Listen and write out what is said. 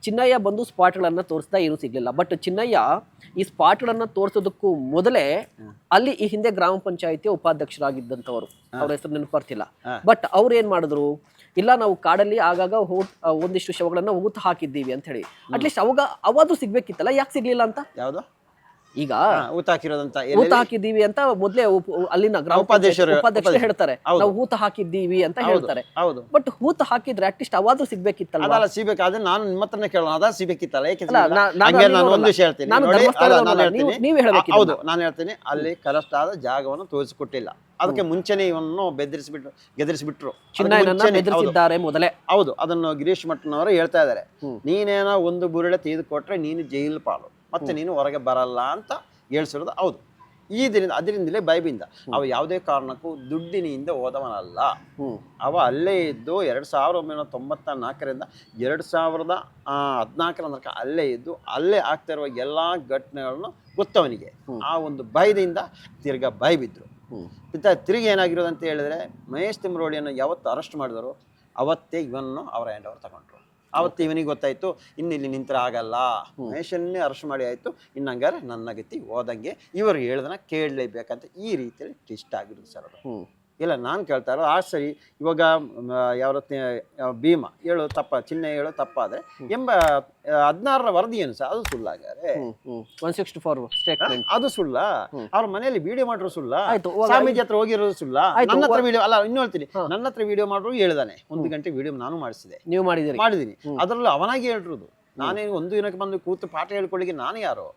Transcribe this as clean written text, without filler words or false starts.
ಚಿನ್ನಯ್ಯ ಬಂದು ಸ್ಪಾಟ್ಗಳನ್ನ ತೋರಿಸ್ತಾ ಏನೂ ಸಿಗ್ಲಿಲ್ಲ. ಬಟ್ ಚಿನ್ನಯ್ಯ ಈ ಸ್ಪಾಟ್ಗಳನ್ನ ತೋರಿಸೋದಕ್ಕೂ ಮೊದಲೇ ಅಲ್ಲಿ ಈ ಹಿಂದೆ ಗ್ರಾಮ ಪಂಚಾಯಿತಿಯ ಉಪಾಧ್ಯಕ್ಷರಾಗಿದ್ದಂಥವ್ರು, ಅವ್ರ ಹೆಸರು ನೆನಪರ್ತಿಲ್ಲ. ಬಟ್ ಅವ್ರು ಏನ್ ಮಾಡಿದ್ರು, ಇಲ್ಲ ನಾವು ಕಾಡಲ್ಲಿ ಆಗಾಗ ಒಂದಿಷ್ಟು ಶವಗಳನ್ನ ಊತ ಹಾಕಿದ್ದೀವಿ ಅಂತ ಹೇಳಿ. ಅಟ್ಲೀಸ್ಟ್ ಅವಾಗ ಅವಾದ್ರೂ ಸಿಗ್ಬೇಕಿತ್ತಲ್ಲ, ಯಾಕೆ ಸಿಗ್ಲಿಲ್ಲ ಅಂತ? ಯಾವುದು ಈಗ ಊತ ಹಾಕಿರೋದಂತ ಊತ ಹಾಕಿದ್ದೀವಿ ಅಂತ ಮೊದ್ಲೇ ಅಲ್ಲಿನ ಗ್ರಾಮ ಉಪಾಧ್ಯಕ್ಷರು ಹೇಳ್ತಾರೆ, ನಾವು ಊತ ಹಾಕಿದ್ದೀವಿ ಅಂತ ಹೇಳ್ತಾರೆ. ಹೌದು. ಬಟ್ ಊತ ಹಾಕಿದ್ರೆ ಅಟ್ಲೀಸ್ಟ್ ಅವಾದ್ರೂ ಸಿಗ್ಬೇಕಿತ್ತಲ್ಲ. ಅದಲ್ಲ ಸಿಗ್ಬೇಕು. ಅದೇ ನಾನು ನಿಮ್ಮ ಹತ್ರನೇ ಕೇಳೋಣ, ಅದ ಸಿಗ್ಬೇಕಿತ್ತಲ್ಲ. ಯಾಕೆ ಅಲ್ಲ, ನಾನು ಒಂದು ವಿಷಯ ಹೇಳ್ತೀನಿ ನಾನು ನೋಡಿ. ಧರ್ಮಸ್ಥಳದವನಲ್ಲ, ನಾನು ಹೇಳ್ತೀನಿ. ನೀವೇ ಹೇಳ್ಬೇಕಿತ್ತು. ಹೌದು, ನಾನು ಹೇಳ್ತೀನಿ. ಅಲ್ಲಿ ಕರೆಕ್ಟ್ ಆದ ಜಾಗವನ್ನು ತೋರಿಸಿಕೊಟ್ಟಿಲ್ಲ. ಅದಕ್ಕೆ ಮುಂಚೆನೆ ಇವನ್ನು ಗೆದರಿಸಿಬಿಟ್ರು. ಚಿನ್ನಯ್ಯನನ್ನ ಬೆದರಿಸಿದ್ದಾರೆ ಮೊದಲೇ. ಹೌದು, ಅದನ್ನು ಗಿರೀಶ್ ಮಠನವರು ಹೇಳ್ತಾ ಇದ್ದಾರೆ. ನೀನೇನೋ ಒಂದು ಬುರುಡೆ ತೆಗೆದುಕೊಟ್ರೆ ನೀನು ಜೈಲು ಪಾಲು, ಮತ್ತೆ ನೀನು ಹೊರಗೆ ಬರಲ್ಲ ಅಂತ ಹೇಳ್ಸಿರೋದು. ಹೌದು, ಈ ದಿನದಿಂದ ಅದರಿಂದಲೇ ಭಯಬಿಂದ ಅವ ಯಾವುದೇ ಕಾರಣಕ್ಕೂ ದುಡ್ಡಿನಿಂದ ಹೋದವನಲ್ಲ. ಅವ ಅಲ್ಲೇ ಇದ್ದು 1994ರಿಂದ 2014 ತನಕ ಅಲ್ಲೇ ಇದ್ದು ಅಲ್ಲೇ ಆಗ್ತಾ ಇರುವ ಎಲ್ಲಾ ಘಟನೆಗಳನ್ನು ಗೊತ್ತವನಿಗೆ. ಆ ಒಂದು ಭಯದಿಂದ ತಿರ್ಗಾ ಭಯ ಬಿದ್ರು. ತಿರುಗಿ ಏನಾಗಿರೋದಂತ ಹೇಳಿದ್ರೆ, ಮಹೇಶ್ ತಿಮ್ರೋಳಿಯನ್ನು ಯಾವತ್ತು ಅರೆಸ್ಟ್ ಮಾಡಿದರು ಅವತ್ತೇ ಇವನ್ನು ಅವರ ಹ್ಯಾಂಡ್ ಓವರ್ ತಗೊಂಡ್ರು. ಅವತ್ತು ಇವನಿಗೆ ಗೊತ್ತಾಯ್ತು, ಇನ್ನು ಇಲ್ಲಿ ನಿಂತರ ಆಗಲ್ಲ, ಮಹೇಶನ್ನೇ ಅರೆಸ್ಟ್ ಮಾಡಿ ಆಯ್ತು, ಇನ್ನಂಗಾರೆ ನನ್ನ ಗತಿ ಹೋದಂಗೆ, ಇವರು ಹೇಳ್ದನ ಕೇಳಲೇಬೇಕಂತ ಈ ರೀತಿಯಲ್ಲಿ ಟ್ವಿಸ್ಟ್ ಆಗಿರೋದು ಸರ್ ಅದು. ಇಲ್ಲ, ನಾನು ಕೇಳ್ತಾ ಇರೋದು ಸರಿ. ಇವಾಗ ಯಾವ ಭೀಮ ಹೇಳೋ ತಪ್ಪ, ಚಿನ್ನ ಹೇಳೋ ತಪ್ಪಾದ್ರೆ 16ರ ವರದಿ ಏನು ಸರ್, ಅದು ಸುಳ್ಳಾಗಾರೆ 164 ಸ್ಟೇಟ್ಮೆಂಟ್ ಅದು ಸುಳ್ಳ. ಅವ್ರ ಮನೆಯಲ್ಲಿ ವಿಡಿಯೋ ಮಾಡಿರೋ ಸುಳ್ಳ, ಸ್ವಾಮೀಜಿ ಹತ್ರ ಹೋಗಿರೋದು ಸುಳ್ಳ. ನನ್ನ ಹತ್ರ ವಿಡಿಯೋ ಅಲ್ಲ, ಇನ್ನು ಹೇಳ್ತೀನಿ, ನನ್ನ ಹತ್ರ ವಿಡಿಯೋ ಮಾಡ್ರು ಹೇಳ್ದಾನೆ. 1 ಗಂಟೆ ವಿಡಿಯೋ ನಾನು ಮಾಡಿಸಿದೆ, ನೀವು ಮಾಡಿದಿರಿ? ಮಾಡಿದೀನಿ. ಅದರಲ್ಲೂ ಅವನಾಗಿ ಹೇಳಿರೋದು. ನಾನೇನು ಒಂದು ದಿನಕ್ಕೆ ಬಂದು ಕೂತು ಪಾಠ ಹೇಳ್ಕೊಳ್ಳಿಕ್ಕೆ ನಾನು ಯಾರು?